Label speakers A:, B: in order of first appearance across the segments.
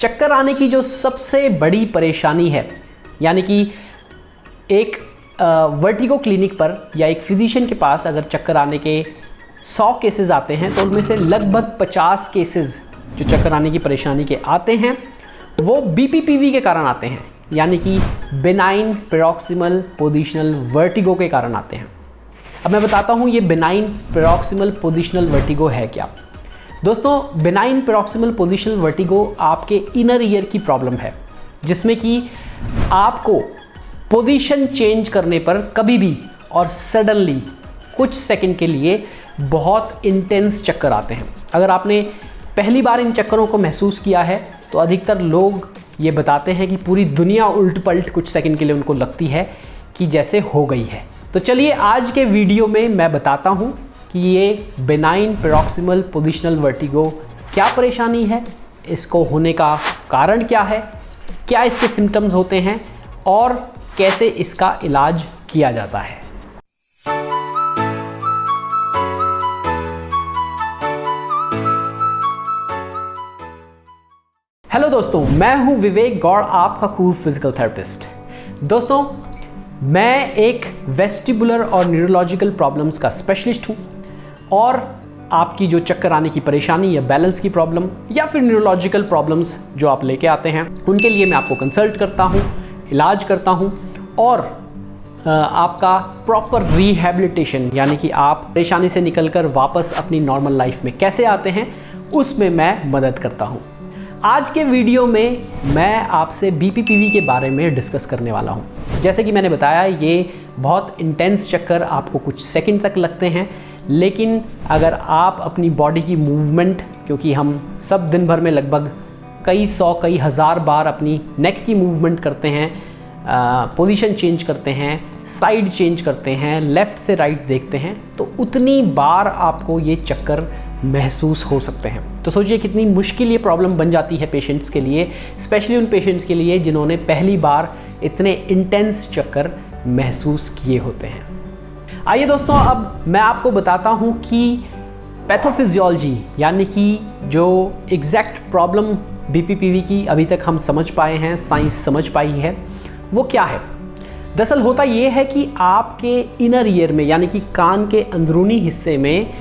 A: चक्कर आने की जो सबसे बड़ी परेशानी है, यानी कि एक वर्टिगो क्लिनिक पर या एक फिजिशियन के पास अगर चक्कर आने के 100 केसेस आते हैं तो उनमें से लगभग 50 केसेस जो चक्कर आने की परेशानी के आते हैं वो BPPV के कारण आते हैं, यानी कि बेनाइन पैरोक्सिमल पोजिशनल वर्टिगो के कारण आते हैं। अब मैं बताता हूँ ये बेनाइन पैरोक्सिमल पोजिशनल वर्टिगो है क्या। दोस्तों, बेनाइन पैरोक्सिमल पोजिशनल वर्टिगो आपके इनर ईयर की प्रॉब्लम है, जिसमें कि आपको पोजीशन चेंज करने पर कभी भी और सडनली कुछ सेकंड के लिए बहुत इंटेंस चक्कर आते हैं। अगर आपने पहली बार इन चक्करों को महसूस किया है तो अधिकतर लोग ये बताते हैं कि पूरी दुनिया उल्ट पलट कुछ सेकंड के लिए उनको लगती है कि जैसे हो गई है। तो चलिए आज के वीडियो में मैं बताता हूँ कि ये बेनाइन पैरोक्सिमल पोजिशनल वर्टिगो क्या परेशानी है, इसको होने का कारण क्या है, क्या इसके सिम्टम्स होते हैं और कैसे इसका इलाज किया जाता है। हेलो दोस्तों, मैं हूं विवेक गौड़, आपका कूल फिजिकल थेरेपिस्ट। दोस्तों, मैं एक वेस्टिबुलर और न्यूरोलॉजिकल प्रॉब्लम्स का स्पेशलिस्ट हूं और आपकी जो चक्कर आने की परेशानी या बैलेंस की प्रॉब्लम या फिर न्यूरोलॉजिकल प्रॉब्लम्स जो आप लेके आते हैं उनके लिए मैं आपको कंसल्ट करता हूं, इलाज करता हूं और आपका प्रॉपर रिहैबिलिटेशन, यानी कि आप परेशानी से निकलकर वापस अपनी नॉर्मल लाइफ में कैसे आते हैं उसमें मैं मदद करता हूं। आज के वीडियो में मैं आपसे BPPV के बारे में डिस्कस करने वाला हूं। जैसे कि मैंने बताया, ये बहुत इंटेंस चक्कर आपको कुछ सेकंड तक लगते हैं, लेकिन अगर आप अपनी बॉडी की मूवमेंट, क्योंकि हम सब दिन भर में लगभग कई 100 कई हज़ार बार अपनी नेक की मूवमेंट करते हैं, पोजीशन चेंज करते हैं, साइड चेंज करते हैं, लेफ़्ट से राइट देखते हैं, तो उतनी बार आपको ये चक्कर महसूस हो सकते हैं। तो सोचिए कितनी मुश्किल ये प्रॉब्लम बन जाती है पेशेंट्स के लिए, स्पेशली उन पेशेंट्स के लिए जिन्होंने पहली बार इतने इंटेंस चक्कर महसूस किए होते हैं। आइए दोस्तों, अब मैं आपको बताता हूँ कि पैथोफिजियोलॉजी, यानी कि जो एग्जैक्ट प्रॉब्लम BPPV की अभी तक हम समझ पाए हैं, साइंस समझ पाई है, वो क्या है। दरअसल होता ये है कि आपके इनर ईयर में, यानी कि कान के अंदरूनी हिस्से में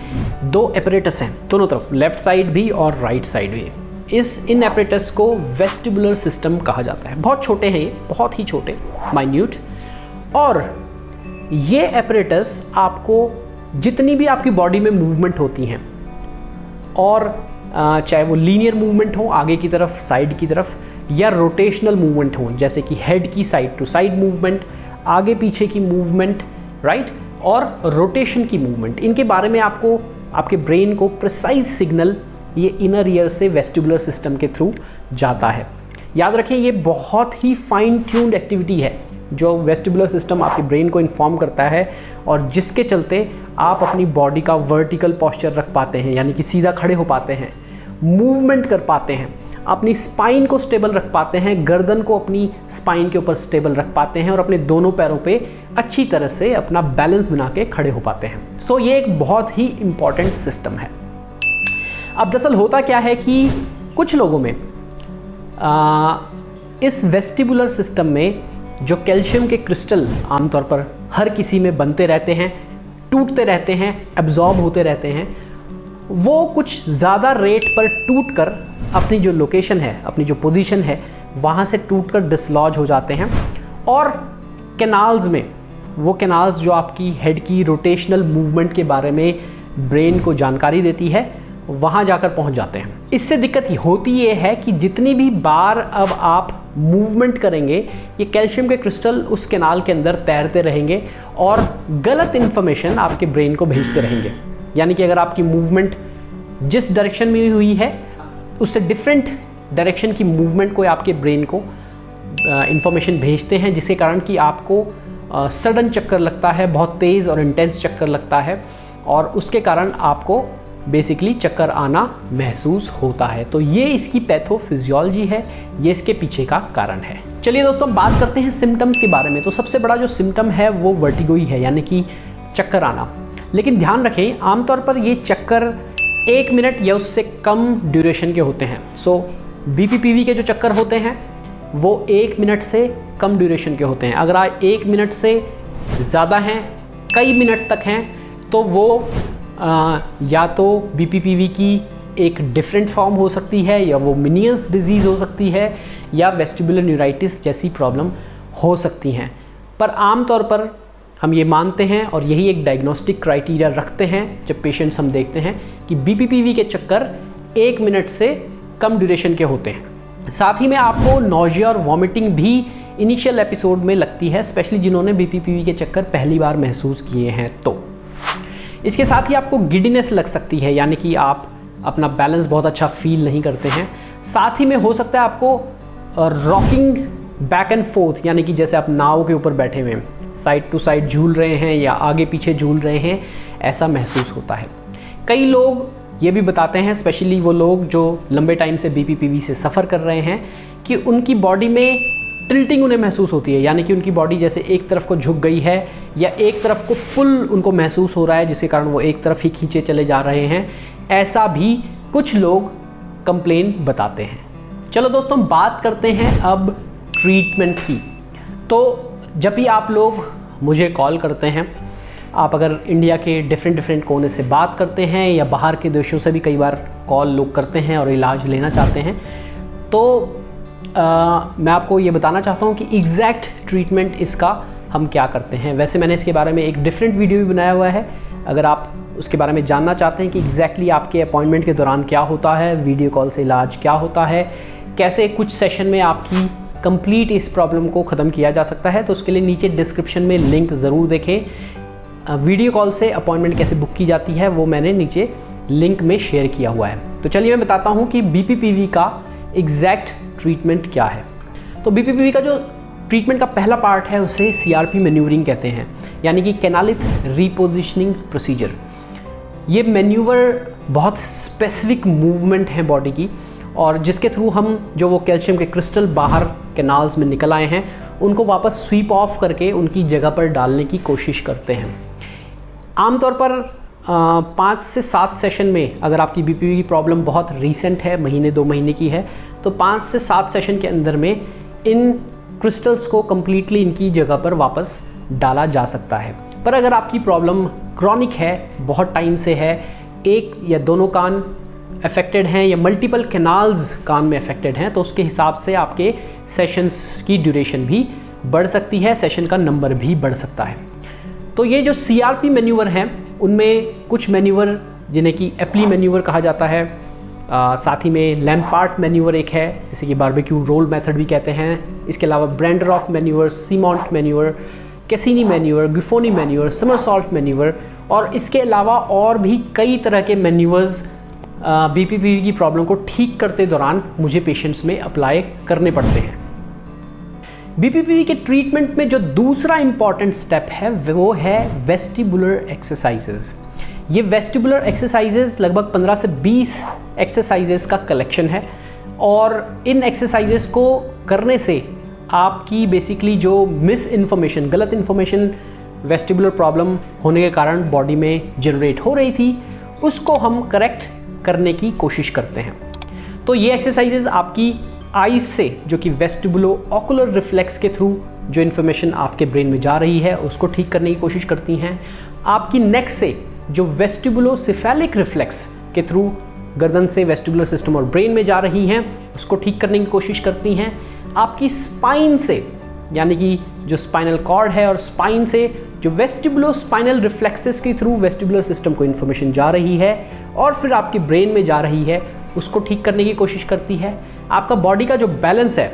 A: 2 एपरेटस हैं, दोनों तरफ, लेफ्ट साइड भी और राइट साइड भी। इन एपरेटस को वेस्टिबुलर सिस्टम कहा जाता है। बहुत छोटे हैं ये, बहुत ही छोटे, माइन्यूट। और ये एपरेटस आपको जितनी भी आपकी बॉडी में मूवमेंट होती हैं, और चाहे वो लीनियर मूवमेंट हो आगे की तरफ, साइड की तरफ, या रोटेशनल मूवमेंट हो, जैसे कि हेड की साइड टू साइड मूवमेंट, आगे पीछे की मूवमेंट, राइट, और रोटेशन की मूवमेंट, इनके बारे में आपको आपके ब्रेन को प्रिसाइज सिग्नल ये इनर ईयर से वेस्टिबुलर सिस्टम के थ्रू जाता है। याद रखें, ये बहुत ही फाइन ट्यून्ड एक्टिविटी है जो वेस्टिबुलर सिस्टम आपके ब्रेन को इन्फॉर्म करता है, और जिसके चलते आप अपनी बॉडी का वर्टिकल पोस्चर रख पाते हैं, यानी कि सीधा खड़े हो पाते हैं, मूवमेंट कर पाते हैं, अपनी स्पाइन को स्टेबल रख पाते हैं, गर्दन को अपनी स्पाइन के ऊपर स्टेबल रख पाते हैं और अपने दोनों पैरों पे अच्छी तरह से अपना बैलेंस बना के खड़े हो पाते हैं। सो ये एक बहुत ही इम्पॉर्टेंट सिस्टम है। अब दरअसल होता क्या है कि कुछ लोगों में इस वेस्टिबुलर सिस्टम में जो कैल्शियम के क्रिस्टल आमतौर पर हर किसी में बनते रहते हैं, टूटते रहते हैं, एब्जॉर्ब होते रहते हैं, वो कुछ ज़्यादा रेट पर टूट कर अपनी जो लोकेशन है, अपनी जो पोजीशन है, वहाँ से टूटकर डिसलॉज हो जाते हैं, और कैनाल्स में, वो कैनाल्स जो आपकी हेड की रोटेशनल मूवमेंट के बारे में ब्रेन को जानकारी देती है, वहाँ जाकर पहुँच जाते हैं। इससे दिक्कत होती ये है कि जितनी भी बार अब आप मूवमेंट करेंगे, ये कैल्शियम के क्रिस्टल उस कैनाल के अंदर तैरते रहेंगे और गलत इन्फॉर्मेशन आपके ब्रेन को भेजते रहेंगे। यानी कि अगर आपकी मूवमेंट जिस डायरेक्शन में हुई है उससे डिफरेंट डायरेक्शन की मूवमेंट को आपके ब्रेन को इन्फॉर्मेशन भेजते हैं, जिसके कारण कि आपको सडन चक्कर लगता है, बहुत तेज़ और इंटेंस चक्कर लगता है, और उसके कारण आपको बेसिकली चक्कर आना महसूस होता है। तो ये इसकी पैथोफिजियोलॉजी है, ये इसके पीछे का कारण है। चलिए दोस्तों, बात करते हैं सिम्टम्स के बारे में। तो सबसे बड़ा जो सिम्टम है वो वर्टिगो ही है, यानी कि चक्कर आना। लेकिन ध्यान रखें, आमतौर पर ये चक्कर 1 मिनट या उससे कम ड्यूरेशन के होते हैं। सो BPPV के जो चक्कर होते हैं वो 1 मिनट से कम ड्यूरेशन के होते हैं। अगर आप 1 मिनट से ज़्यादा हैं, कई मिनट तक हैं, तो वो या तो BPPV की एक डिफरेंट फॉर्म हो सकती है, या वो मेनियस डिजीज़ हो सकती है, या वेस्टिबुलर न्यूराइटिस जैसी प्रॉब्लम हो सकती हैं। पर आमतौर पर हम ये मानते हैं और यही एक डायग्नोस्टिक क्राइटेरिया रखते हैं जब पेशेंट्स हम देखते हैं कि BPPV के चक्कर 1 मिनट से कम ड्यूरेशन के होते हैं। साथ ही में आपको नॉजिया और वॉमिटिंग भी इनिशियल एपिसोड में लगती है, स्पेशली जिन्होंने BPPV के चक्कर पहली बार महसूस किए हैं। तो इसके साथ ही आपको गिडीनेस लग सकती है, यानी कि आप अपना बैलेंस बहुत अच्छा फील नहीं करते हैं। साथ ही में हो सकता है आपको रॉकिंग बैक एंड फोर्थ, यानी कि जैसे आप नाव के ऊपर बैठे हुए हैं, साइड टू साइड झूल रहे हैं या आगे पीछे झूल रहे हैं, ऐसा महसूस होता है। कई लोग ये भी बताते हैं, स्पेशली वो लोग जो लंबे टाइम से BPPV से सफ़र कर रहे हैं, कि उनकी बॉडी में टिल्टिंग उन्हें महसूस होती है, यानी कि उनकी बॉडी जैसे एक तरफ को झुक गई है या एक तरफ को पुल उनको महसूस हो रहा है, जिसके कारण वो एक तरफ ही खींचे चले जा रहे हैं। ऐसा भी कुछ लोग कंप्लेन बताते हैं। चलो दोस्तों, बात करते हैं अब ट्रीटमेंट की। तो जब भी आप लोग मुझे कॉल करते हैं, आप अगर इंडिया के डिफरेंट कोने से बात करते हैं या बाहर के देशों से भी कई बार कॉल लोग करते हैं और इलाज लेना चाहते हैं, तो मैं आपको ये बताना चाहता हूँ कि एग्जैक्ट ट्रीटमेंट इसका हम क्या करते हैं। वैसे मैंने इसके बारे में एक डिफरेंट वीडियो भी बनाया हुआ है, अगर आप उसके बारे में जानना चाहते हैं कि एग्जैक्टली आपके अपॉइंटमेंट के दौरान क्या होता है, वीडियो कॉल से इलाज क्या होता है, कैसे कुछ सेशन में आपकी कंप्लीट इस प्रॉब्लम को ख़त्म किया जा सकता है, तो उसके लिए नीचे डिस्क्रिप्शन में लिंक ज़रूर देखें। वीडियो कॉल से अपॉइंटमेंट कैसे बुक की जाती है वो मैंने नीचे लिंक में शेयर किया हुआ है। तो चलिए मैं बताता हूँ कि BPPV का एग्जैक्ट ट्रीटमेंट क्या है। तो BPPV का जो ट्रीटमेंट का पहला पार्ट है उसे CRP मैन्यूवरिंग कहते हैं, यानी कि कैनालिक रीपोजिशनिंग प्रोसीजर। ये मैन्यूवर बहुत स्पेसिफिक मूवमेंट है बॉडी की, और जिसके थ्रू हम जो वो कैल्शियम के क्रिस्टल बाहर कैनाल्स में निकल आए हैं उनको वापस स्वीप ऑफ करके उनकी जगह पर डालने की कोशिश करते हैं। आमतौर पर 5 से 7 सेशन में, अगर आपकी BPPV की प्रॉब्लम बहुत रीसेंट है, महीने 2 महीने की है, तो 5 से 7 सेशन के अंदर में इन क्रिस्टल्स को कम्प्लीटली इनकी जगह पर वापस डाला जा सकता है। पर अगर आपकी प्रॉब्लम क्रॉनिक है, बहुत टाइम से है, एक या दोनों कान अफेक्टेड हैं या मल्टीपल कैनाल्स कान में अफेक्टेड हैं, तो उसके हिसाब से आपके सेशंस की ड्यूरेशन भी बढ़ सकती है, सेशन का नंबर भी बढ़ सकता है। तो ये जो CRP मैन्यूवर हैं, उनमें कुछ मैन्यूवर जिन्हें कि एप्ली मैन्यूवर कहा जाता है, साथ ही में लैम्पार्ट मैन्यूवर एक है, जिसे कि बारबेक्यू रोल मेथड भी कहते हैं। इसके अलावा Brandt Daroff manoeuvre, Semont manoeuvre, Casani manoeuvre, Gufoni manoeuvre, somersault manoeuvre, और इसके अलावा और भी कई तरह के मैन्यूवर्स BPPV की प्रॉब्लम को ठीक करते दौरान मुझे पेशेंट्स में अप्लाई करने पड़ते हैं। BPPV के ट्रीटमेंट में जो दूसरा इंपॉर्टेंट स्टेप है वो है वेस्टिबुलर एक्सरसाइजेज। ये वेस्टिबुलर एक्सरसाइजेज लगभग 15 से 20 एक्सरसाइजेज का कलेक्शन है, और इन एक्सरसाइजेज को करने से आपकी बेसिकली जो मिस इन्फॉर्मेशन, गलत इन्फॉर्मेशन वेस्टिबुलर प्रॉब्लम होने के कारण बॉडी में जनरेट हो रही थी, उसको हम करेक्ट करने की कोशिश करते हैं। तो ये एक्सरसाइजेज आपकी आईज से, जो कि वेस्टिबुलो ऑकुलर रिफ्लेक्स के थ्रू जो इन्फॉर्मेशन आपके ब्रेन में जा रही है उसको ठीक करने की कोशिश करती हैं। आपकी नेक से जो वेस्टिबुलो सिफेलिक रिफ्लेक्स के थ्रू गर्दन से वेस्टिबुलर सिस्टम और ब्रेन में जा रही हैं उसको ठीक करने की कोशिश करती हैं। आपकी स्पाइन से, यानी कि जो स्पाइनल कॉर्ड है और स्पाइन से जो वेस्टिबुलो स्पाइनल रिफ्लेक्सेस के थ्रू वेस्टिबुलर सिस्टम को इन्फॉर्मेशन जा रही है और फिर आपके ब्रेन में जा रही है, उसको ठीक करने की कोशिश करती है। आपका बॉडी का जो बैलेंस है,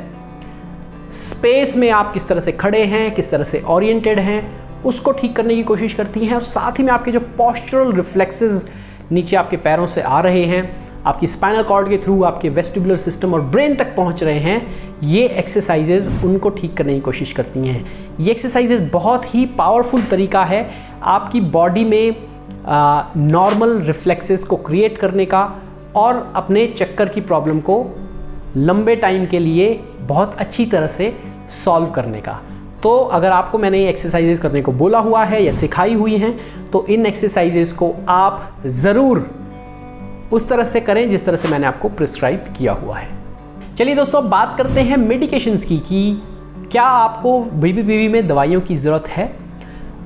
A: स्पेस में आप किस तरह से खड़े हैं, किस तरह से ओरिएंटेड हैं, उसको ठीक करने की कोशिश करती हैं। और साथ ही में आपके जो पोस्चरल रिफ्लेक्सेस नीचे आपके पैरों से आ रहे हैं, आपकी स्पाइनल कॉर्ड के थ्रू आपके वेस्टिबुलर सिस्टम और ब्रेन तक पहुंच रहे हैं, ये एक्सरसाइजेज उनको ठीक करने की कोशिश करती हैं। ये एक्सरसाइजेज बहुत ही पावरफुल तरीका है आपकी बॉडी में नॉर्मल रिफ्लेक्सेस को क्रिएट करने का और अपने चक्कर की प्रॉब्लम को लंबे टाइम के लिए बहुत अच्छी तरह से सॉल्व करने का। तो अगर आपको मैंने ये एक्सरसाइजेज करने को बोला हुआ है या सिखाई हुई हैं, तो इन एक्सरसाइजेज को आप ज़रूर उस तरह से करें जिस तरह से मैंने आपको प्रिस्क्राइब किया हुआ है। चलिए दोस्तों, अब बात करते हैं मेडिकेशंस की कि क्या आपको बीपीपीवी में दवाइयों की ज़रूरत है।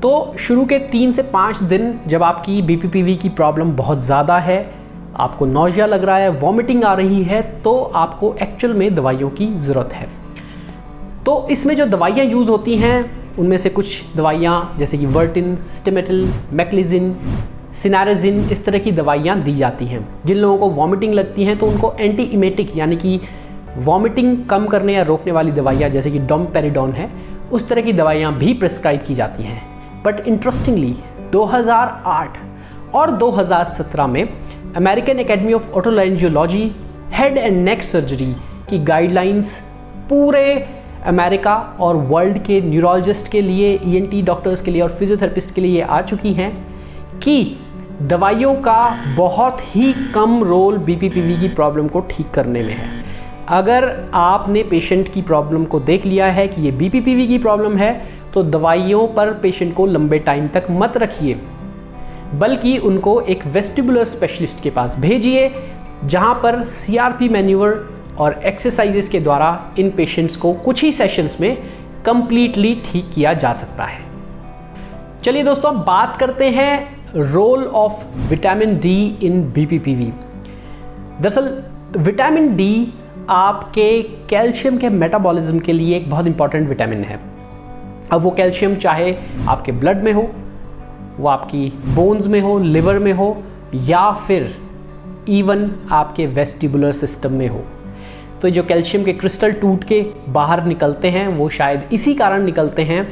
A: तो शुरू के 3 से 5 दिन जब आपकी बीपीपीवी की प्रॉब्लम बहुत ज़्यादा है, आपको नौजिया लग रहा है, वॉमिटिंग आ रही है, तो आपको एक्चुअल में दवाइयों की ज़रूरत है। तो इसमें जो दवाइयाँ यूज़ होती हैं उनमें से कुछ दवाइयाँ जैसे कि वर्टिन, स्टिमेटिल, मैक्लिजिन, सिनारेजिन, इस तरह की दवाइयाँ दी जाती हैं। जिन लोगों को वॉमिटिंग लगती हैं तो उनको एंटी इमेटिक यानी कि वॉमिटिंग कम करने या रोकने वाली दवाइयाँ जैसे कि डोमपेरिडोन है, उस तरह की दवाइयाँ भी प्रिस्क्राइब की जाती हैं। बट इंटरेस्टिंगली 2008 और 2017 में American Academy of otolaryngology head and neck surgery की गाइडलाइंस पूरे अमेरिका और वर्ल्ड के न्यूरोलॉजिस्ट के लिए, ईएनटी डॉक्टर्स के लिए और फिजियोथेरेपिस्ट के लिए आ चुकी हैं कि दवाइयों का बहुत ही कम रोल बीपीपीवी की प्रॉब्लम को ठीक करने में है। अगर आपने पेशेंट की प्रॉब्लम को देख लिया है कि ये बीपीपीवी की प्रॉब्लम है, तो दवाइयों पर पेशेंट को लंबे टाइम तक मत रखिए, बल्कि उनको एक वेस्टिबुलर स्पेशलिस्ट के पास भेजिए, जहां पर सीआरपी मैन्यूवर और एक्सरसाइजेस के द्वारा इन पेशेंट्स को कुछ ही सेशंस में कंप्लीटली ठीक किया जा सकता है। चलिए दोस्तों, बात करते हैं role of vitamin D in BPPV. दरअसल विटामिन डी आपके कैल्शियम के मेटाबॉलिज्म के लिए एक बहुत इंपॉर्टेंट विटामिन है। अब वो कैल्शियम चाहे आपके ब्लड में हो, वो आपकी बोन्स में हो, लिवर में हो, या फिर इवन आपके वेस्टिबुलर सिस्टम में हो। तो जो कैल्शियम के क्रिस्टल टूट के बाहर निकलते हैं वो शायद इसी कारण निकलते हैं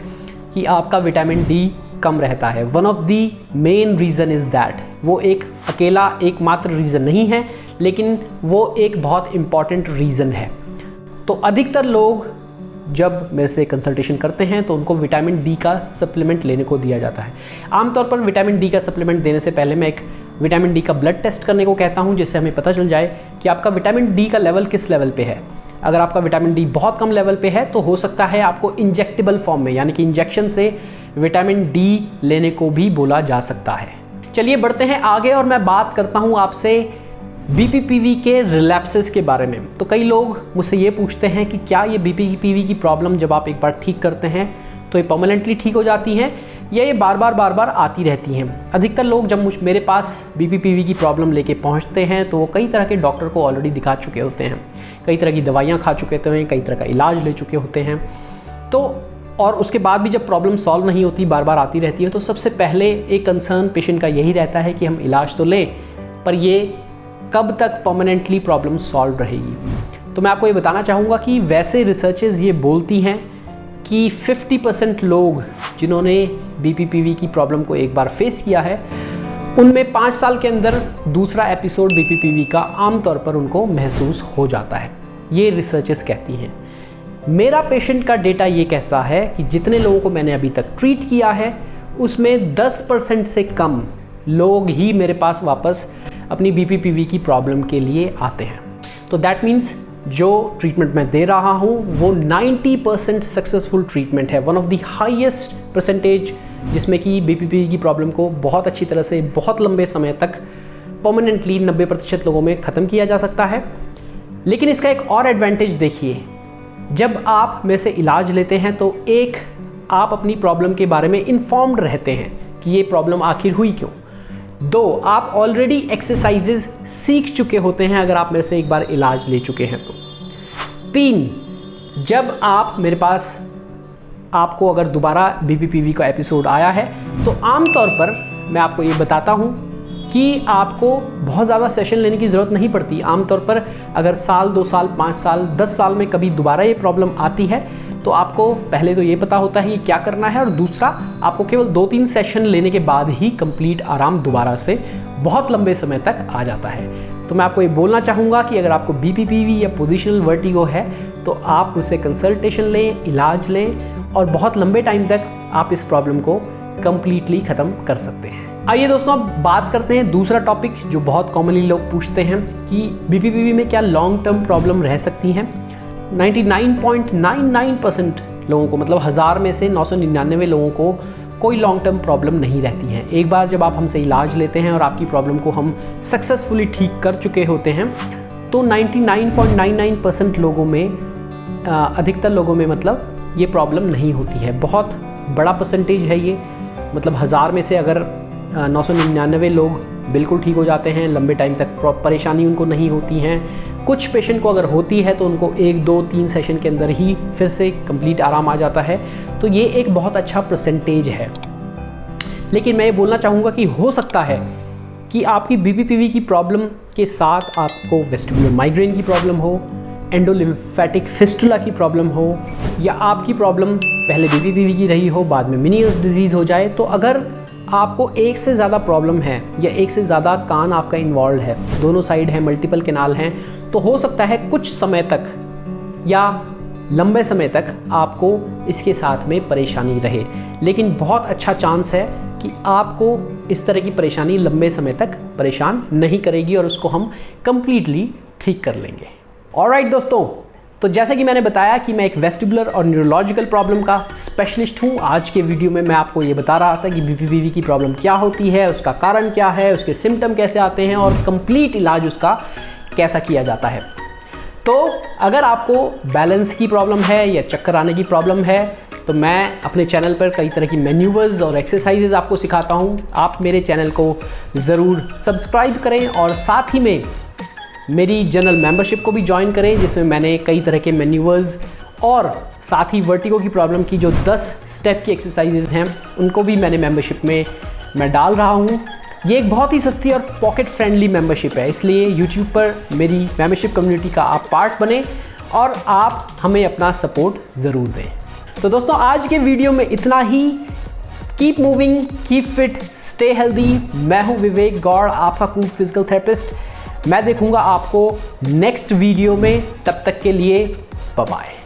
A: कि आपका विटामिन डी कम रहता है। One of the main reason is that, वो एक अकेला एकमात्र रीज़न नहीं है, लेकिन वो एक बहुत इम्पॉर्टेंट रीज़न है। तो अधिकतर लोग जब मेरे से कंसल्टेशन करते हैं तो उनको विटामिन डी का सप्लीमेंट लेने को दिया जाता है। आमतौर पर विटामिन डी का सप्लीमेंट देने से पहले मैं एक विटामिन डी का ब्लड टेस्ट करने को कहता हूं, जिससे हमें पता चल जाए कि आपका विटामिन डी का लेवल किस लेवल पे है। अगर आपका विटामिन डी बहुत कम लेवल पे है तो हो सकता है आपको इंजेक्टेबल फॉर्म में यानी कि इंजेक्शन से विटामिन डी लेने को भी बोला जा सकता है। चलिए बढ़ते हैं आगे और मैं बात करता हूँ आपसे बीपीपीवी के रिलैप्सेस के बारे में। तो कई लोग मुझसे ये पूछते हैं कि क्या ये बीपीपीवी की प्रॉब्लम जब आप एक बार ठीक करते हैं तो ये परमानेंटली ठीक हो जाती हैं या ये बार बार आती रहती हैं। अधिकतर लोग जब मेरे पास बीपीपीवी की प्रॉब्लम लेके पहुंचते हैं तो वो कई तरह के डॉक्टर को ऑलरेडी दिखा चुके होते हैं, कई तरह की दवाइयाँ खा चुके होते हैं, कई तरह का इलाज ले चुके होते हैं। तो और उसके बाद भी जब प्रॉब्लम सॉल्व नहीं होती, बार बार आती रहती है, तो सबसे पहले एक कंसर्न पेशेंट का यही रहता है कि हम इलाज तो लें, पर ये कब तक परमानेंटली प्रॉब्लम सॉल्व रहेगी। तो मैं आपको ये बताना चाहूँगा कि वैसे रिसर्चेस ये बोलती हैं कि 50% लोग जिन्होंने बीपीपीवी की प्रॉब्लम को एक बार फेस किया है, उनमें 5 साल के अंदर दूसरा एपिसोड बीपीपीवी का आमतौर पर उनको महसूस हो जाता है। ये रिसर्चेस कहती हैं। मेरा पेशेंट का डेटा ये कहता है कि जितने लोगों को मैंने अभी तक ट्रीट किया है उसमें 10% से कम लोग ही मेरे पास वापस अपनी बीपीपीवी की प्रॉब्लम के लिए आते हैं। तो दैट मीन्स जो ट्रीटमेंट मैं दे रहा हूँ वो 90% सक्सेसफुल ट्रीटमेंट है, one of the highest percentage, जिसमें कि बीपीपीवी की प्रॉब्लम को बहुत अच्छी तरह से बहुत लंबे समय तक परमानेंटली 90% लोगों में ख़त्म किया जा सकता है। लेकिन इसका एक और एडवांटेज देखिए, जब आप मेरे से इलाज लेते हैं तो एक आप अपनी प्रॉब्लम के बारे में इन्फॉर्म्ड रहते हैं कि ये प्रॉब्लम आखिर हुई क्यों। 2, आप ऑलरेडी एक्सरसाइजेज सीख चुके होते हैं अगर आप मेरे से एक बार इलाज ले चुके हैं तो। 3, जब आप मेरे पास आपको अगर दोबारा बीपीपीवी का एपिसोड आया है तो आमतौर पर मैं आपको ये बताता हूँ कि आपको बहुत ज़्यादा सेशन लेने की ज़रूरत नहीं पड़ती। आमतौर पर अगर साल, 2 साल, 5 साल, 10 साल में कभी दोबारा ये प्रॉब्लम आती है तो आपको पहले तो ये पता होता है कि क्या करना है, और दूसरा आपको केवल 2-3 सेशन लेने के बाद ही कंप्लीट आराम दोबारा से बहुत लंबे समय तक आ जाता है। तो मैं आपको ये बोलना चाहूँगा कि अगर आपको बीपीपीवी या पोजिशनल वर्टिगो है तो आप मुझसे कंसल्टेशन लें, इलाज लें और बहुत लंबे टाइम तक आप इस प्रॉब्लम को कंप्लीटली ख़त्म कर सकते हैं। आइए दोस्तों, अब बात करते हैं दूसरा टॉपिक जो बहुत कॉमनली लोग पूछते हैं कि बीपीपीवी में क्या लॉन्ग टर्म प्रॉब्लम रह सकती हैं। 99.99% लोगों को, मतलब 1000 में से 999 लोगों को कोई लॉन्ग टर्म प्रॉब्लम नहीं रहती है। एक बार जब आप हमसे इलाज लेते हैं और आपकी प्रॉब्लम को हम सक्सेसफुली ठीक कर चुके होते हैं तो 99.99% लोगों में, अधिकतर लोगों में मतलब ये प्रॉब्लम नहीं होती है। बहुत बड़ा परसेंटेज है ये, मतलब 1000 में से अगर 999 लोग बिल्कुल ठीक हो जाते हैं, लंबे टाइम तक परेशानी उनको नहीं होती हैं। कुछ पेशेंट को अगर होती है तो उनको 1, 2, 3 सेशन के अंदर ही फिर से कंप्लीट आराम आ जाता है। तो ये एक बहुत अच्छा परसेंटेज है। लेकिन मैं ये बोलना चाहूँगा कि हो सकता है कि आपकी बीपीपीवी की प्रॉब्लम के साथ आपको वेस्टिबुलर माइग्रेन की प्रॉब्लम हो, एंडोलिम्फेटिक फिस्टुला की प्रॉब्लम हो, या आपकी प्रॉब्लम पहले बीपीपीवी की रही हो, बाद में मेनियर्स डिजीज़ हो जाए। तो अगर आपको एक से ज़्यादा प्रॉब्लम है या एक से ज़्यादा कान आपका इन्वॉल्व है, दोनों साइड है, मल्टीपल कैनाल हैं, तो हो सकता है कुछ समय तक या लंबे समय तक आपको इसके साथ में परेशानी रहे। लेकिन बहुत अच्छा चांस है कि आपको इस तरह की परेशानी लंबे समय तक परेशान नहीं करेगी और उसको हम कंप्लीटली ठीक कर लेंगे। ऑलराइट दोस्तों, तो जैसे कि मैंने बताया कि मैं एक वेस्टिबुलर और न्यूरोलॉजिकल प्रॉब्लम का स्पेशलिस्ट हूँ। आज के वीडियो में मैं आपको ये बता रहा था कि बीपीपीवी की प्रॉब्लम क्या होती है, उसका कारण क्या है, उसके सिम्टम कैसे आते हैं और कंप्लीट इलाज उसका कैसा किया जाता है। तो अगर आपको बैलेंस की प्रॉब्लम है या चक्कर आने की प्रॉब्लम है, तो मैं अपने चैनल पर कई तरह की मैन्यूवर्स और एक्सरसाइजेज आपको सिखाता हूँ। आप मेरे चैनल को ज़रूर सब्सक्राइब करें और साथ ही में मेरी जनरल मेंबरशिप को भी ज्वाइन करें, जिसमें मैंने कई तरह के मैन्यूवर्स और साथ ही वर्टिगो की प्रॉब्लम की जो 10 स्टेप की एक्सरसाइजेज हैं उनको भी मैंने मेंबरशिप में मैं डाल रहा हूँ। ये एक बहुत ही सस्ती और पॉकेट फ्रेंडली मेंबरशिप है, इसलिए यूट्यूब पर मेरी मेंबरशिप कम्युनिटी का आप पार्ट बने और आप हमें अपना सपोर्ट ज़रूर दें। तो दोस्तों, आज के वीडियो में इतना ही। Keep moving, keep fit, stay healthy. मैं हूँ विवेक गौड़, आपका कूल फिजिकल थेरेपिस्ट। मैं देखूंगा आपको नेक्स्ट वीडियो में। तब तक के लिए बाय बाय।